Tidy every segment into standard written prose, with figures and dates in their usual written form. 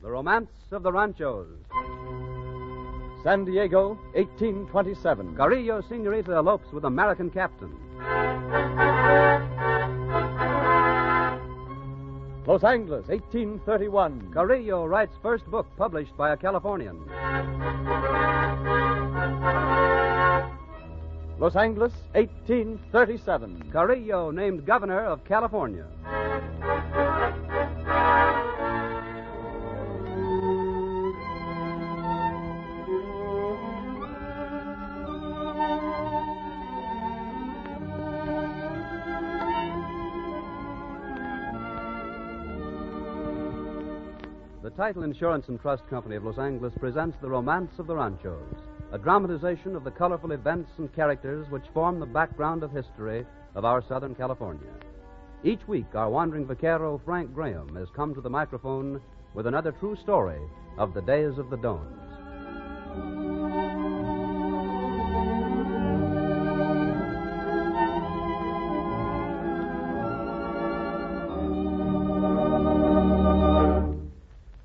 The Romance of the Ranchos. San Diego, 1827. Carrillo Senorita elopes with American captain. Los Angeles, 1831. Carrillo writes first book published by a Californian. Los Angeles, 1837. Carrillo named governor of California. The Title Insurance and Trust Company of Los Angeles presents The Romance of the Ranchos, a dramatization of the colorful events and characters which form the background of history of our Southern California. Each week, our wandering vaquero, Frank Graham, has come to the microphone with another true story of the days of the Dones.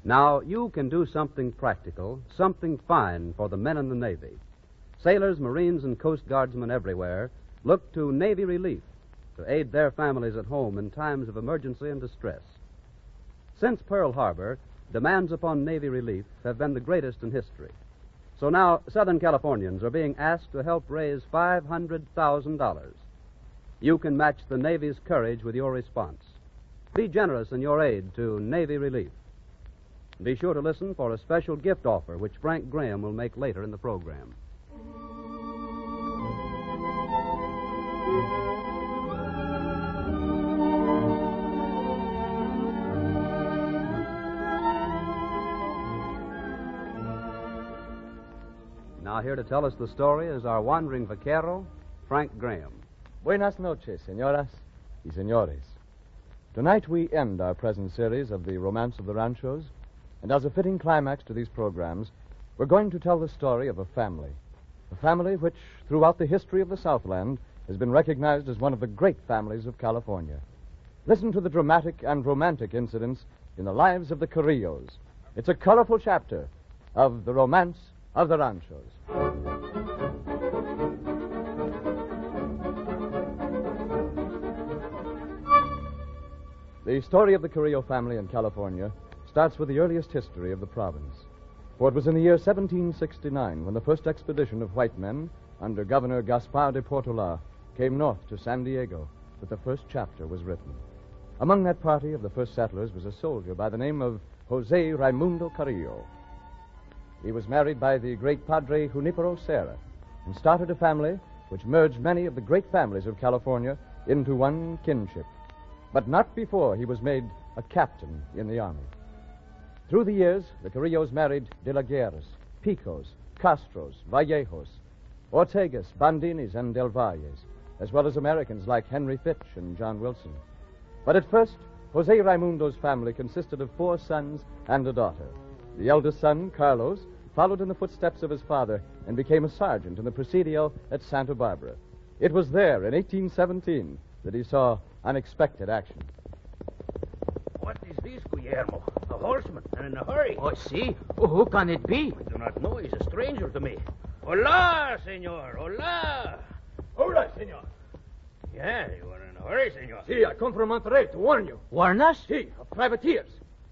Now, you can do something practical, something fine for the men in the Navy. Sailors, Marines, and Coast Guardsmen everywhere look to Navy relief to aid their families at home in times of emergency and distress. Since Pearl Harbor, demands upon Navy relief have been the greatest in history. So now, Southern Californians are being asked to help raise $500,000. You can match the Navy's courage with your response. Be generous in your aid to Navy relief. Be sure to listen for a special gift offer which Frank Graham will make later in the program. Now here to tell us the story is our wandering vaquero, Frank Graham. Buenas noches, señoras y señores. Tonight we end our present series of The Romance of the Ranchos. And as a fitting climax to these programs, we're going to tell the story of a family which, throughout the history of the Southland, has been recognized as one of the great families of California. Listen to the dramatic and romantic incidents in the lives of the Carrillos. It's a colorful chapter of The Romance of the Ranchos. The story of the Carrillo family in California starts with the earliest history of the province. For it was in the year 1769 when the first expedition of white men under Governor Gaspar de Portola came north to San Diego that the first chapter was written. Among that party of the first settlers was a soldier by the name of Jose Raimundo Carrillo. He was married by the great Padre Junipero Serra and started a family which merged many of the great families of California into one kinship, but not before he was made a captain in the army. Through the years, the Carrillos married De la Guerras, Picos, Castros, Vallejos, Ortegas, Bandinis, and Del Valles, as well as Americans like Henry Fitch and John Wilson. But at first, Jose Raimundo's family consisted of 4 sons and a daughter. The eldest son, Carlos, followed in the footsteps of his father and became a sergeant in the Presidio at Santa Barbara. It was there, in 1817, that he saw unexpected action. What is this, Guillermo? A horseman, and in a hurry. Oh, see? Who can it be? I do not know. He's a stranger to me. Hola, senor. Hola. Hola, senor. Yeah, you are in a hurry, senor. Si, I come from Monterrey to warn you. Warn us? Si, of privateers.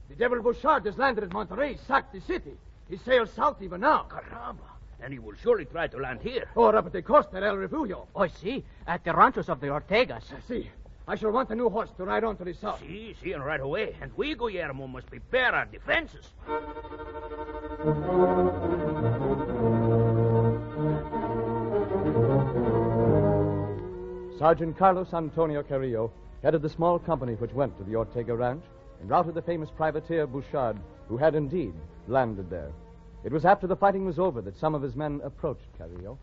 The Devil Bouchard has landed at Monterrey, sacked the city. He sails south even now. Caramba. And he will surely try to land here. Or up at the coast at El Refugio. Oh, see? At the Ranchos of the Ortegas. Si. I shall want a new horse to ride on to the south. See, and right away. And we, Guillermo, must prepare our defenses. Sergeant Carlos Antonio Carrillo headed the small company which went to the Ortega Ranch and routed the famous privateer Bouchard, who had indeed landed there. It was after the fighting was over that some of his men approached Carrillo.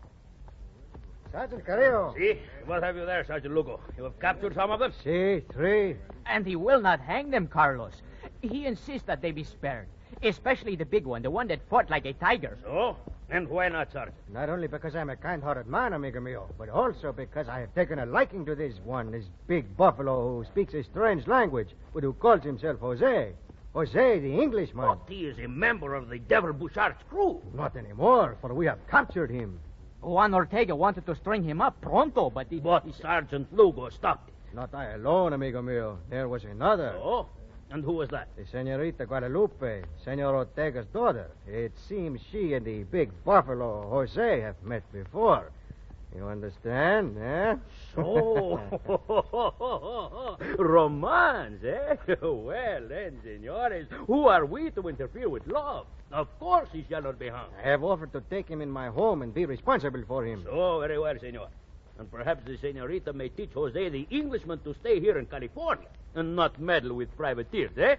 Sergeant Carrillo. See? What have you there, Sergeant Lugo? You have captured some of them? Si, 3. And he will not hang them, Carlos. He insists that they be spared, especially the big one, the one that fought like a tiger. So? And why not, Sergeant? Not only because I'm a kind-hearted man, amigo mio, but also because I have taken a liking to this one, this big buffalo who speaks a strange language, but who calls himself Jose. Jose, the Englishman. But he is a member of the Devil Bouchard's crew. Not anymore, for we have captured him. Juan Ortega wanted to string him up pronto, but But Sergeant Lugo stopped it. Not I alone, amigo mío. There was another. Oh? And who was that? The Senorita Guadalupe, Senor Ortega's daughter. It seems she and the big buffalo, Jose, have met before. You understand, eh? So, romance, eh? Well, then, senores, who are we to interfere with love? Of course he shall not be hung. I have offered to take him in my home and be responsible for him. So, very well, senor. And perhaps the senorita may teach Jose the Englishman to stay here in California and not meddle with privateers, eh?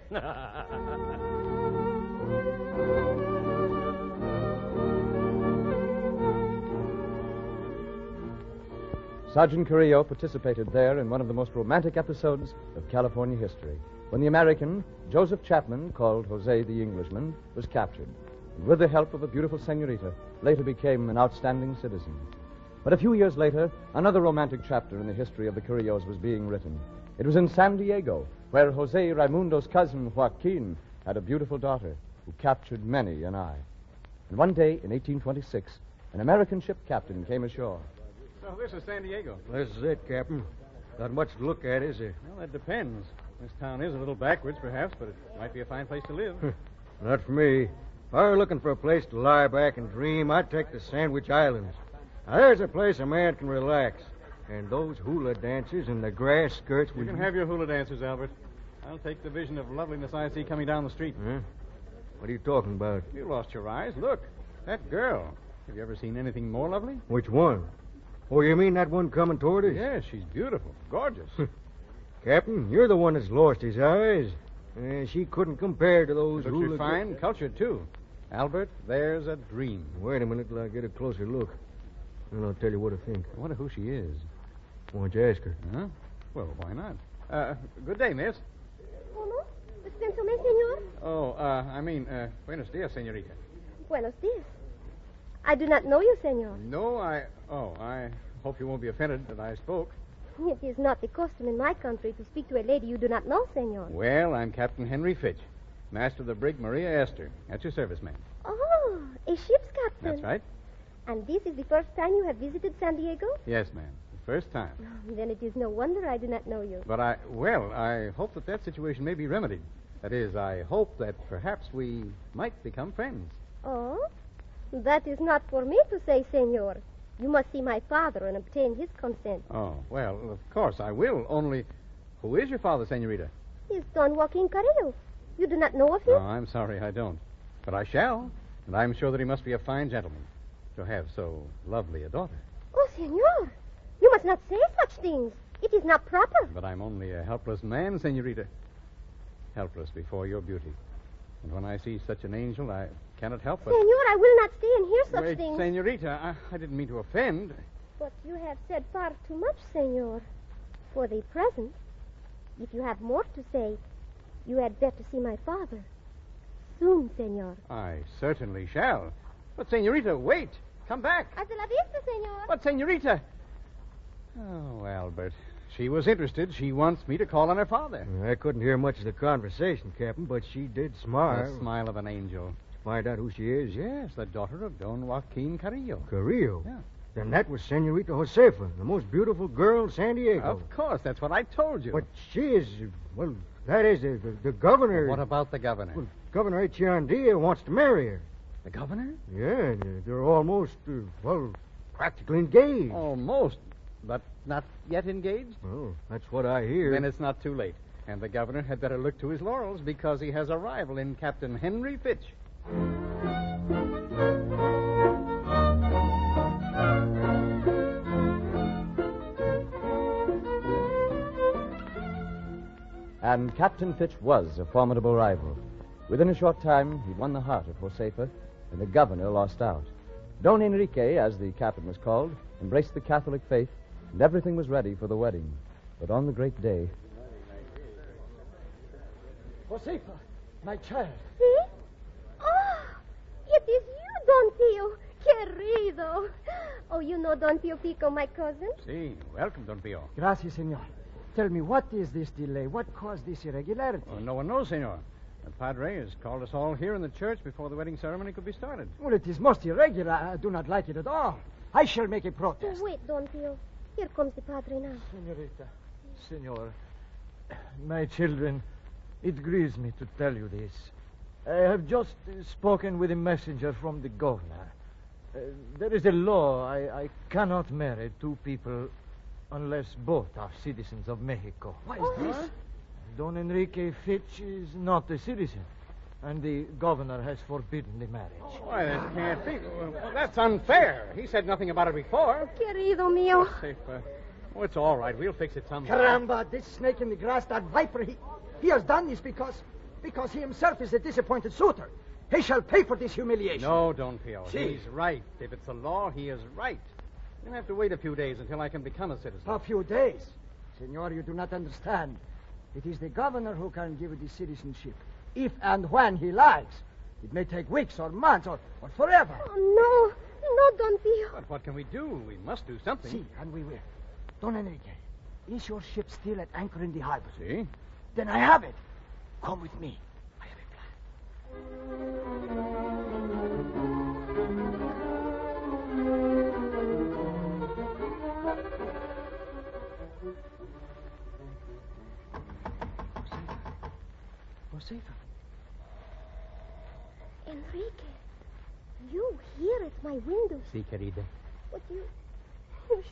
Sergeant Carrillo participated there in one of the most romantic episodes of California history, when the American, Joseph Chapman, called Jose the Englishman, was captured, and with the help of a beautiful senorita, later became an outstanding citizen. But a few years later, another romantic chapter in the history of the Carrillos was being written. It was in San Diego, where Jose Raimundo's cousin, Joaquin, had a beautiful daughter who captured many an eye. And one day, in 1826, an American ship captain came ashore. So this is San Diego. This is it, Captain. Not much to look at, is there? Well, that depends. This town is a little backwards, perhaps, but it might be a fine place to live. Not for me. If I were looking for a place to lie back and dream, I'd take the Sandwich Islands. Now, there's a place a man can relax. And those hula dancers and the grass skirts... You can have your hula dancers, Albert. I'll take the vision of loveliness I see coming down the street. Huh? What are you talking about? You lost your eyes. Look, that girl. Have you ever seen anything more lovely? Which one? Oh, you mean that one coming toward us? Yes, she's beautiful. Gorgeous. Captain, you're the one that's lost his eyes. She couldn't compare to those But hula... she's fine, cultured, too. Albert, there's a dream. Wait a minute till I get a closer look. And I'll tell you what I think. I wonder who she is. Why don't you ask her? Huh? Well, why not? Good day, miss. ¿Cómo? Dispénsame, señor. Oh, buenos dias, señorita. Buenos dias. I do not know you, señor. No, I hope you won't be offended that I spoke. It is not the custom in my country to speak to a lady you do not know, señor. Well, I'm Captain Henry Fitch, master of the brig Maria Esther. At your service, ma'am. Oh, a ship's captain. That's right. And this is the first time you have visited San Diego? Yes, ma'am. The first time. Then it is no wonder I do not know you. But I hope that situation may be remedied. That is, I hope that perhaps we might become friends. Oh? That is not for me to say, señor. You must see my father and obtain his consent. Oh, well, of course I will, only... Who is your father, senorita? He is Don Joaquin Carrillo. You do not know of him? No, I'm sorry I don't. But I shall, and I'm sure that he must be a fine gentleman to have so lovely a daughter. Oh, señor, you must not say such things. It is not proper. But I'm only a helpless man, senorita. Helpless before your beauty. And when I see such an angel, I cannot help but... Senor, I will not stay and hear such Wait, things. senorita, I didn't mean to offend. But you have said far too much, senor. For the present, if you have more to say, you had better see my father. Soon, senor. I certainly shall. But, senorita, wait. Come back. Hasta la vista, senor. But, senorita... Oh, Albert. She was interested. She wants me to call on her father. I couldn't hear much of the conversation, Captain, but she did smile. The smile of an angel. Find out who she is? Yes, the daughter of Don Joaquin Carrillo. Carrillo? Yeah. Then that was Senorita Josefa, the most beautiful girl in San Diego. Of course, that's what I told you. But she is, well, that is, the governor... What about the governor? Well, Governor Echeandia wants to marry her. The governor? Yeah, they're almost, practically engaged. Almost, but not yet engaged? Oh, that's what I hear. Then it's not too late. And the governor had better look to his laurels because he has a rival in Captain Henry Fitch. And Captain Fitch was a formidable rival. Within a short time, he won the heart of Josefa, and the governor lost out. Don Enrique, as the captain was called, embraced the Catholic faith, and everything was ready for the wedding. But on the great day... Josefa, my child. See? Oh, it is you, Don Pio. Querido. Oh, you know Don Pio Pico, my cousin? Si, welcome, Don Pio. Gracias, senor. Tell me, what is this delay? What caused this irregularity? Oh, no one knows, senor. The Padre has called us all here in the church before the wedding ceremony could be started. Well, it is most irregular. I do not like it at all. I shall make a protest. Wait, Don Pio. Here comes the Padre now. Senorita, Senor, my children, it grieves me to tell you this. I have just spoken with a messenger from the governor. There is a law. I cannot marry two people unless both are citizens of Mexico. What is this? Don Enrique Fitch is not a citizen, and the governor has forbidden the marriage. Why, this can't be. Well, that's unfair. He said nothing about it before. Querido mío. Josefa. Oh, it's all right. We'll fix it somehow. Caramba, this snake in the grass, that viper, he has done this because he himself is a disappointed suitor. He shall pay for this humiliation. No, Don Pio. Si. He's right. If it's the law, he is right. You'll have to wait a few days until I can become a citizen. A few days? Senor, you do not understand. It is the governor who can give the citizenship, if and when he likes. It may take weeks or months or forever. Oh, no, Don Pio. But what can we do? We must do something. See, and we will. Don Enrique, is your ship still at anchor in the harbor? See? Then I have it. Come with me. I have a plan. Josefa. Enrique, you here at my window. Si, querida. But you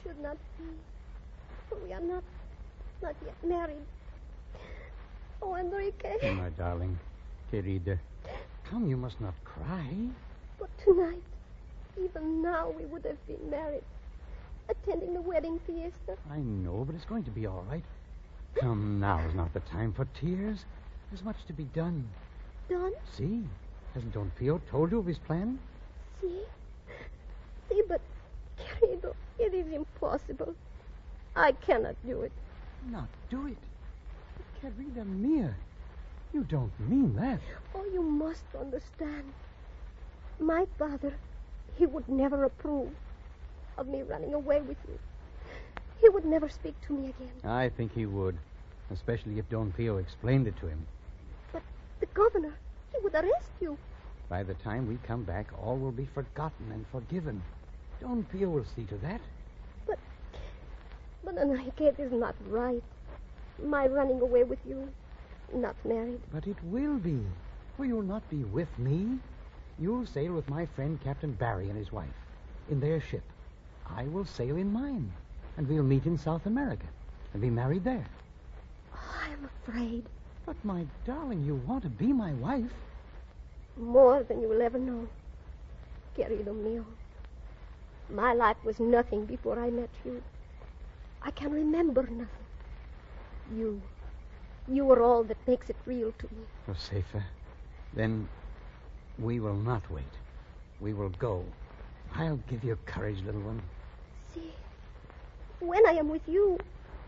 should not be. For we are not yet married. Oh, Enrique. Oh, my darling. Querida. Come, you must not cry. But tonight, even now, we would have been married. Attending the wedding fiesta. I know, but it's going to be all right. Come, now is not the time for tears. There's much to be done. Done? See? Hasn't Don Pio told you of his plan? See, but, querido, it is impossible. I cannot do it. Not do it. Querida mia. You don't mean that. Oh, you must understand. My father, he would never approve of me running away with you. He would never speak to me again. I think he would, especially if Don Pio explained it to him. But the governor, he would arrest you. By the time we come back, all will be forgotten and forgiven. Don Pio will see to that. But Enrique, it is not right. My running away with you, not married. But it will be, for you'll not be with me. You'll sail with my friend Captain Barry and his wife in their ship. I will sail in mine, and we'll meet in South America and be married there. Oh, I'm afraid. But, my darling, you want to be my wife. More than you will ever know. Querido mío. My life was nothing before I met you. I can remember nothing. You are all that makes it real to me. Josefa, then we will not wait. We will go. I'll give you courage, little one. See, when I am with you,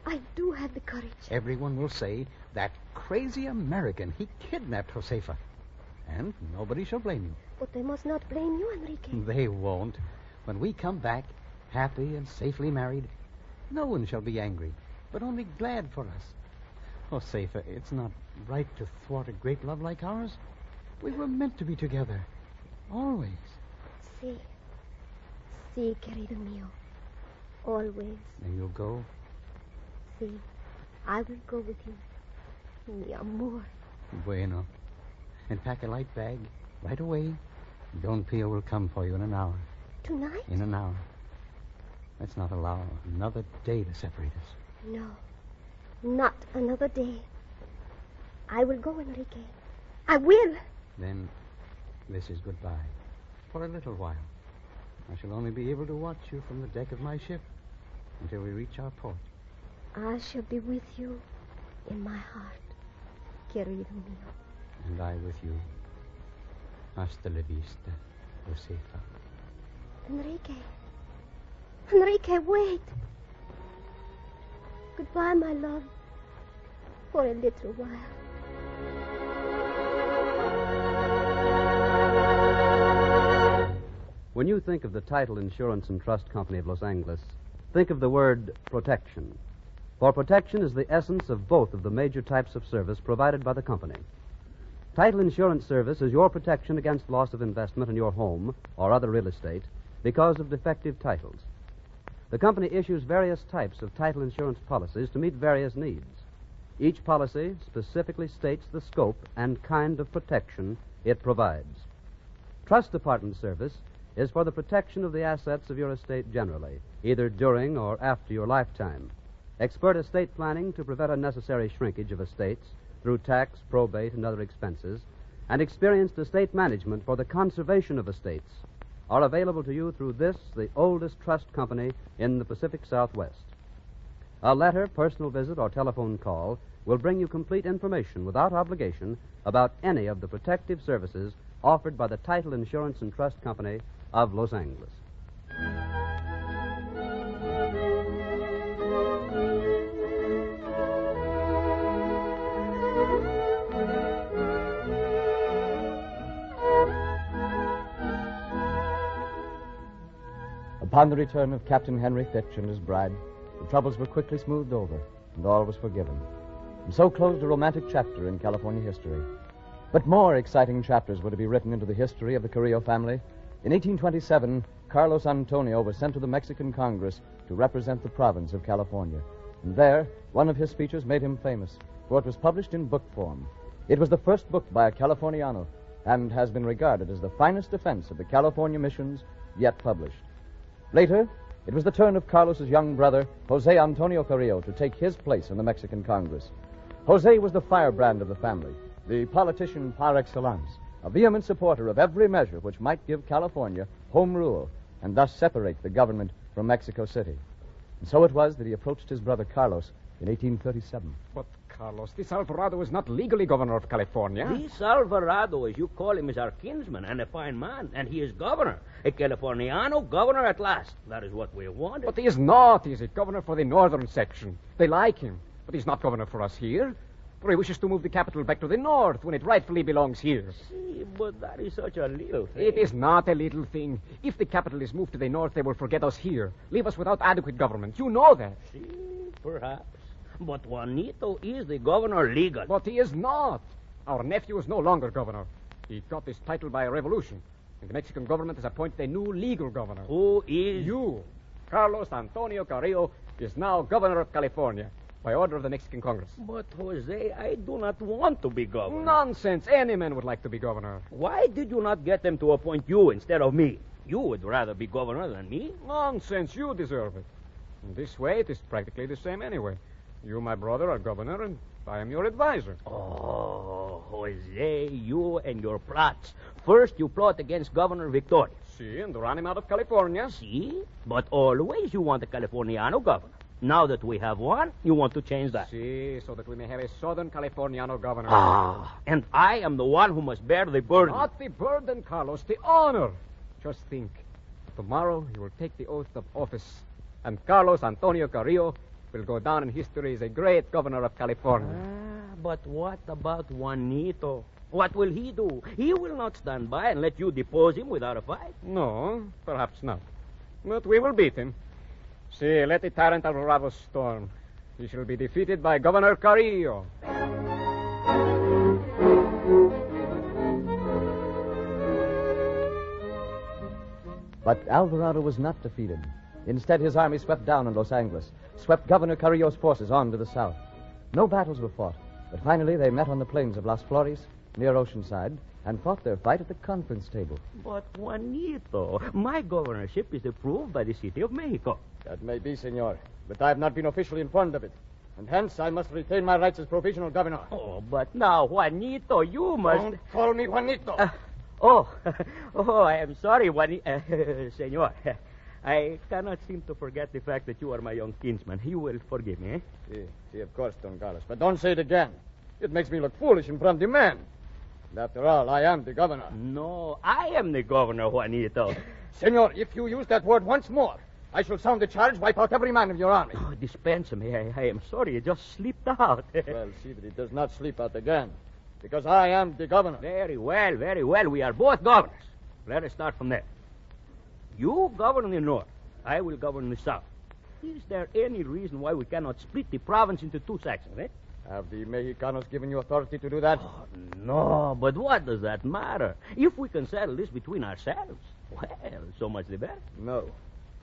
I do have the courage. Everyone will say, that crazy American, he kidnapped Josefa. And nobody shall blame you. But they must not blame you, Enrique. They won't. When we come back, happy and safely married, no one shall be angry, but only glad for us. Josefa, it's not right to thwart a great love like ours. We were meant to be together. Always. Sí, querido mío. Always. Then you'll go? Sí, I will go with you. Mi amor. Bueno. And pack a light bag right away. Don Pio will come for you in an hour. Tonight? In an hour. Let's not allow another day to separate us. No, not another day. I will go, Enrique. I will. Then this is goodbye. For a little while. I shall only be able to watch you from the deck of my ship until we reach our port. I shall be with you in my heart, querido mío. And I with you. Hasta la vista, Josefa. Enrique, wait. Goodbye, my love. For a little while. When you think of the Title Insurance and Trust Company of Los Angeles, think of the word protection. For protection is the essence of both of the major types of service provided by the company. Title Insurance Service is your protection against loss of investment in your home or other real estate because of defective titles. The company issues various types of title insurance policies to meet various needs. Each policy specifically states the scope and kind of protection it provides. Trust Department Service is for the protection of the assets of your estate generally, either during or after your lifetime. Expert estate planning to prevent unnecessary shrinkage of estates through tax, probate, and other expenses, and experienced estate management for the conservation of estates are available to you through this, the oldest trust company in the Pacific Southwest. A letter, personal visit, or telephone call will bring you complete information without obligation about any of the protective services offered by the Title Insurance and Trust Company of Los Angeles. Upon the return of Captain Henry Fitch and his bride, the troubles were quickly smoothed over, and all was forgiven. And so closed a romantic chapter in California history. But more exciting chapters were to be written into the history of the Carrillo family. In 1827, Carlos Antonio was sent to the Mexican Congress to represent the province of California. And there, one of his speeches made him famous, for it was published in book form. It was the first book by a Californiano, and has been regarded as the finest defense of the California missions yet published. Later, it was the turn of Carlos's young brother, Jose Antonio Carrillo, to take his place in the Mexican Congress. Jose was the firebrand of the family, the politician par excellence, a vehement supporter of every measure which might give California home rule and thus separate the government from Mexico City. And so it was that he approached his brother Carlos in 1837. But, Carlos, this Alvarado is not legally governor of California. This Alvarado, as you call him, is our kinsman and a fine man, and he is governor. A Californiano governor at last. That is what we wanted. But he is not. He is a governor for the northern section. They like him. But he's not governor for us here. For he wishes to move the capital back to the north when it rightfully belongs here. See, but that is such a little thing. It is not a little thing. If the capital is moved to the north, they will forget us here, leave us without adequate government. You know that. See, perhaps. But Juanito is the governor legal. But he is not. Our nephew is no longer governor. He got this title by a revolution. And the Mexican government has appointed a new legal governor. Who is? You. Carlos Antonio Carrillo is now governor of California by order of the Mexican Congress. But, Jose, I do not want to be governor. Nonsense. Any man would like to be governor. Why did you not get them to appoint you instead of me? You would rather be governor than me. Nonsense. You deserve it. In this way, it is practically the same anyway. You, my brother, are governor, and I am your advisor. Oh, Jose, you and your plots. First, you plot against Governor Victoria. See, and run him out of California. See? But always you want a Californiano governor. Now that we have one, you want to change that. See, so that we may have a Southern Californiano governor. Ah, and I am the one who must bear the burden. Not the burden, Carlos, the honor. Just think. Tomorrow he will take the oath of office, and Carlos Antonio Carrillo will go down in history as a great governor of California. But what about Juanito? What will he do? He will not stand by and let you depose him without a fight. No, perhaps not. But we will beat him. See, let the tyrant Alvarado storm. He shall be defeated by Governor Carrillo. But Alvarado was not defeated. Instead, his army swept down on Los Angeles, swept Governor Carrillo's forces on to the south. No battles were fought, but finally they met on the plains of Las Flores, near Oceanside, and fought their fight at the conference table. But, Juanito, my governorship is approved by the City of Mexico. That may be, senor, but I have not been officially informed of it. And hence, I must retain my rights as provisional governor. Oh, but now, Juanito, you must... Don't call me Juanito. I am sorry, Juanito. Senor, I cannot seem to forget the fact that you are my young kinsman. You will forgive me, eh? See, of course, Don Carlos. But don't say it again. It makes me look foolish in front of the man. And after all, I am the governor. No, I am the governor, Juanito. Senor, if you use that word once more, I shall sound the charge, wipe out every man of your army. Oh, dispense me. I am sorry. It just slipped out. Well, see that it does not slip out again. Because I am the governor. Very well, very well. We are both governors. Let us start from there. You govern the north. I will govern the south. Is there any reason why we cannot split the province into two sections, eh? Have the Mexicanos given you authority to do that? Oh, no, but what does that matter? If we can settle this between ourselves, well, so much the better. No.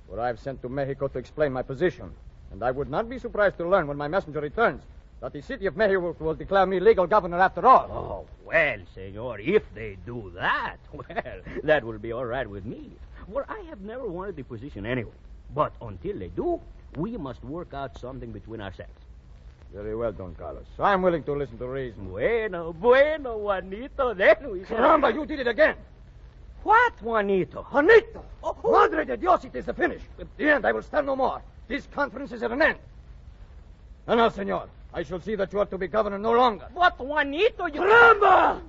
For I've sent to Mexico to explain my position. And I would not be surprised to learn when my messenger returns that the city of Mexico will declare me legal governor after all. Oh, well, senor, if they do that, well, that will be all right with me. For I have never wanted the position anyway. But until they do, we must work out something between ourselves. Very well, Don Carlos. I'm willing to listen to reason. Bueno, Juanito, then we... Caramba, you did it again. What, Juanito? Juanito! Oh, Madre de Dios, it is the finish. At the end, I will stand no more. This conference is at an end. And now, senor, I shall see that you are to be governor no longer. What, Juanito, you... Caramba!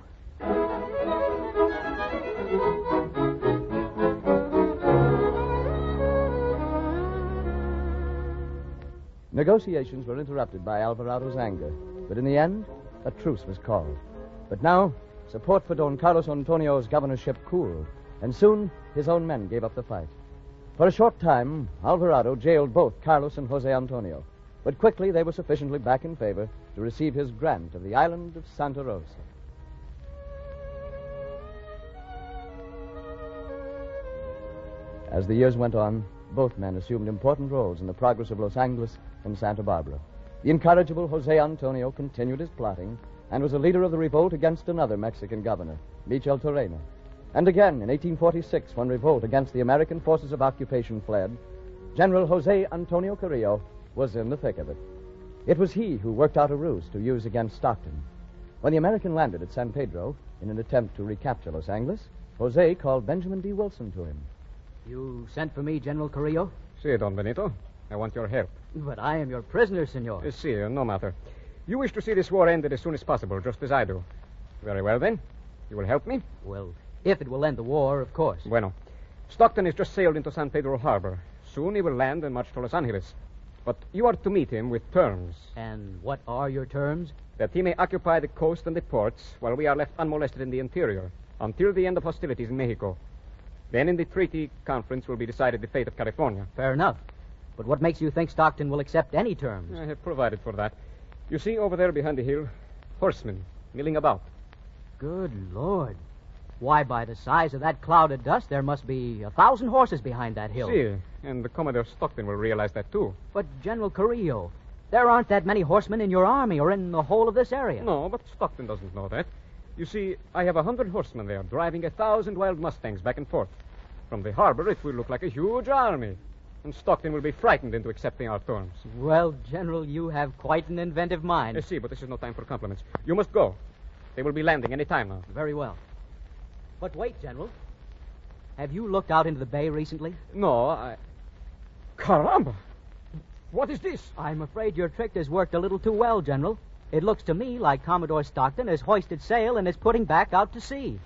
Negotiations were interrupted by Alvarado's anger, but in the end, a truce was called. But now, support for Don Carlos Antonio's governorship cooled, and soon his own men gave up the fight. For a short time, Alvarado jailed both Carlos and Jose Antonio, but quickly they were sufficiently back in favor to receive his grant of the island of Santa Rosa. As the years went on, both men assumed important roles in the progress of Los Angeles and Santa Barbara. The incorrigible Jose Antonio continued his plotting and was a leader of the revolt against another Mexican governor, Michel Torrena. And again, in 1846, when revolt against the American forces of occupation fled, General Jose Antonio Carrillo was in the thick of it. It was he who worked out a ruse to use against Stockton. When the American landed at San Pedro in an attempt to recapture Los Angeles, Jose called Benjamin D. Wilson to him. You sent for me, General Carrillo? Si, Don Benito. I want your help. But I am your prisoner, senor. Si, no matter. You wish to see this war ended as soon as possible, just as I do. Very well, then. You will help me? Well, if it will end the war, of course. Bueno. Stockton has just sailed into San Pedro Harbor. Soon he will land and march to Los Angeles. But you are to meet him with terms. And what are your terms? That he may occupy the coast and the ports while we are left unmolested in the interior until the end of hostilities in Mexico. Then in the treaty conference will be decided the fate of California. Fair enough. But what makes you think Stockton will accept any terms? I have provided for that. You see over there behind the hill, horsemen milling about. Good Lord. Why, by the size of that cloud of dust, there must be 1,000 horses behind that hill. Si, and the Commodore Stockton will realize that, too. But, General Carrillo, there aren't that many horsemen in your army or in the whole of this area. No, but Stockton doesn't know that. You see, I have 100 horsemen there, driving 1,000 wild Mustangs back and forth. From the harbor, it will look like a huge army. And Stockton will be frightened into accepting our terms. Well, General, you have quite an inventive mind. Si, but this is no time for compliments. You must go. They will be landing any time now. Very well. But wait, General. Have you looked out into the bay recently? No, I... Caramba! What is this? I'm afraid your trick has worked a little too well, General. It looks to me like Commodore Stockton has hoisted sail and is putting back out to sea.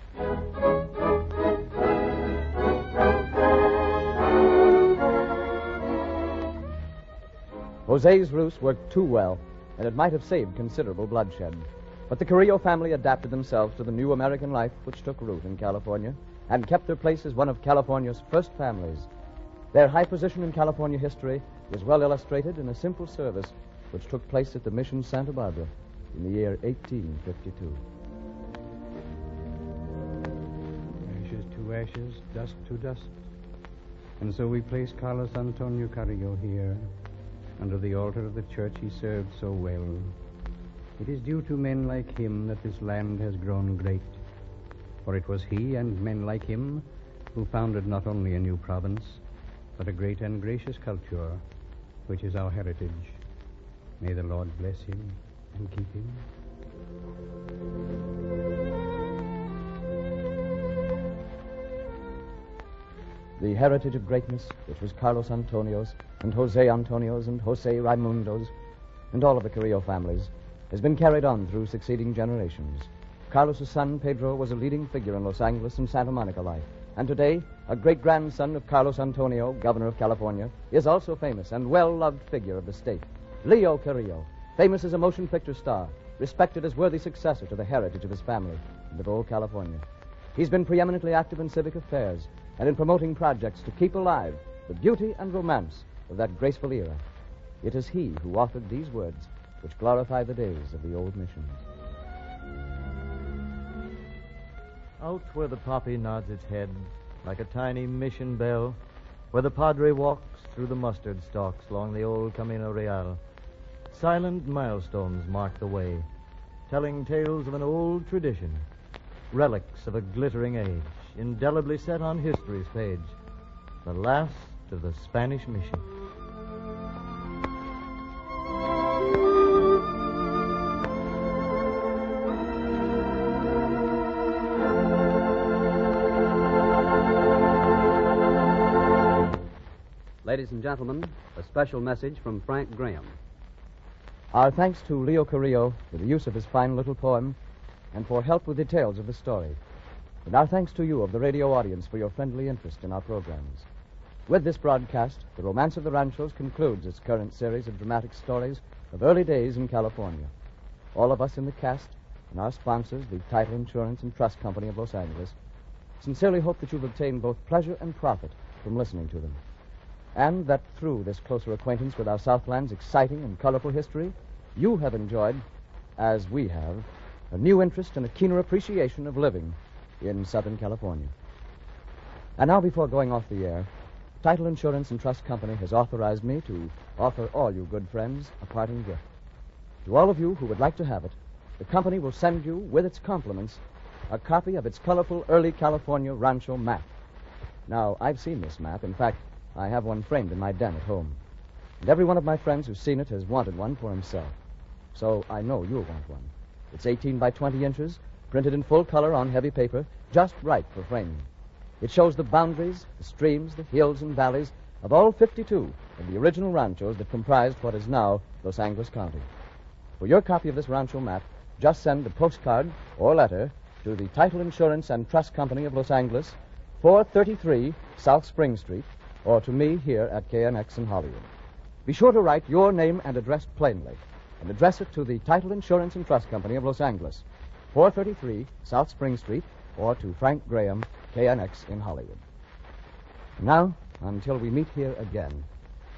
Jose's ruse worked too well, and it might have saved considerable bloodshed. But the Carrillo family adapted themselves to the new American life which took root in California and kept their place as one of California's first families. Their high position in California history is well illustrated in a simple service which took place at the Mission Santa Barbara in the year 1852. Ashes to ashes, dust to dust. And so we place Carlos Antonio Carrillo here, under the altar of the church he served so well. It is due to men like him that this land has grown great. For it was he and men like him who founded not only a new province, but a great and gracious culture, which is our heritage. May the Lord bless him and keep him. The heritage of greatness, which was Carlos Antonio's and Jose Antonio's and Jose Raimundo's and all of the Carrillo families, has been carried on through succeeding generations. Carlos's son, Pedro, was a leading figure in Los Angeles and Santa Monica life. And today, a great-grandson of Carlos Antonio, governor of California, is also famous and well-loved figure of the state. Leo Carrillo, famous as a motion picture star, respected as worthy successor to the heritage of his family and of old California. He's been preeminently active in civic affairs and in promoting projects to keep alive the beauty and romance of that graceful era. It is he who authored these words which glorify the days of the old missions. Out where the poppy nods its head like a tiny mission bell, where the padre walks through the mustard stalks along the old Camino Real, silent milestones mark the way, telling tales of an old tradition, relics of a glittering age, indelibly set on history's page, the last of the Spanish mission. Ladies and gentlemen, a special message from Frank Graham. Our thanks to Leo Carrillo for the use of his fine little poem and for help with details of the story. And our thanks to you of the radio audience for your friendly interest in our programs. With this broadcast, The Romance of the Ranchos concludes its current series of dramatic stories of early days in California. All of us in the cast and our sponsors, the Title Insurance and Trust Company of Los Angeles, sincerely hope that you've obtained both pleasure and profit from listening to them, and that through this closer acquaintance with our Southland's exciting and colorful history, you have enjoyed, as we have, a new interest and a keener appreciation of living in Southern California. And now, before going off the air, Title Insurance and Trust Company has authorized me to offer all you good friends a parting gift. To all of you who would like to have it, the company will send you, with its compliments, a copy of its colorful early California Rancho map. Now, I've seen this map. In fact, I have one framed in my den at home. And every one of my friends who's seen it has wanted one for himself. So I know you'll want one. It's 18 by 20 inches, printed in full color on heavy paper, just right for framing. It shows the boundaries, the streams, the hills and valleys of all 52 of the original ranchos that comprised what is now Los Angeles County. For your copy of this rancho map, just send a postcard or letter to the Title Insurance and Trust Company of Los Angeles, 433 South Spring Street, or to me here at KNX in Hollywood. Be sure to write your name and address plainly, and address it to the Title Insurance and Trust Company of Los Angeles, 433 South Spring Street, or to Frank Graham, KNX in Hollywood. Now, until we meet here again,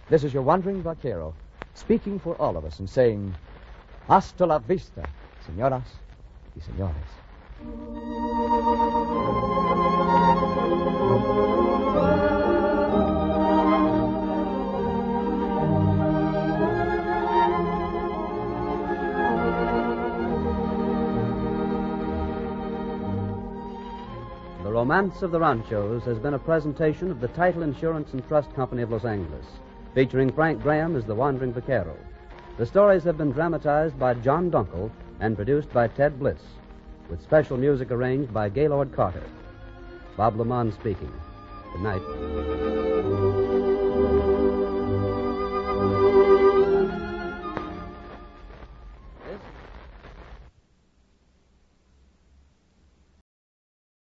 this is your wandering vaquero, speaking for all of us and saying, hasta la vista, señoras y señores. The Romance of the Ranchos has been a presentation of the Title Insurance and Trust Company of Los Angeles, featuring Frank Graham as the wandering vaquero. The stories have been dramatized by John Dunkel and produced by Ted Bliss, with special music arranged by Gaylord Carter. Bob Lamont speaking. Good night.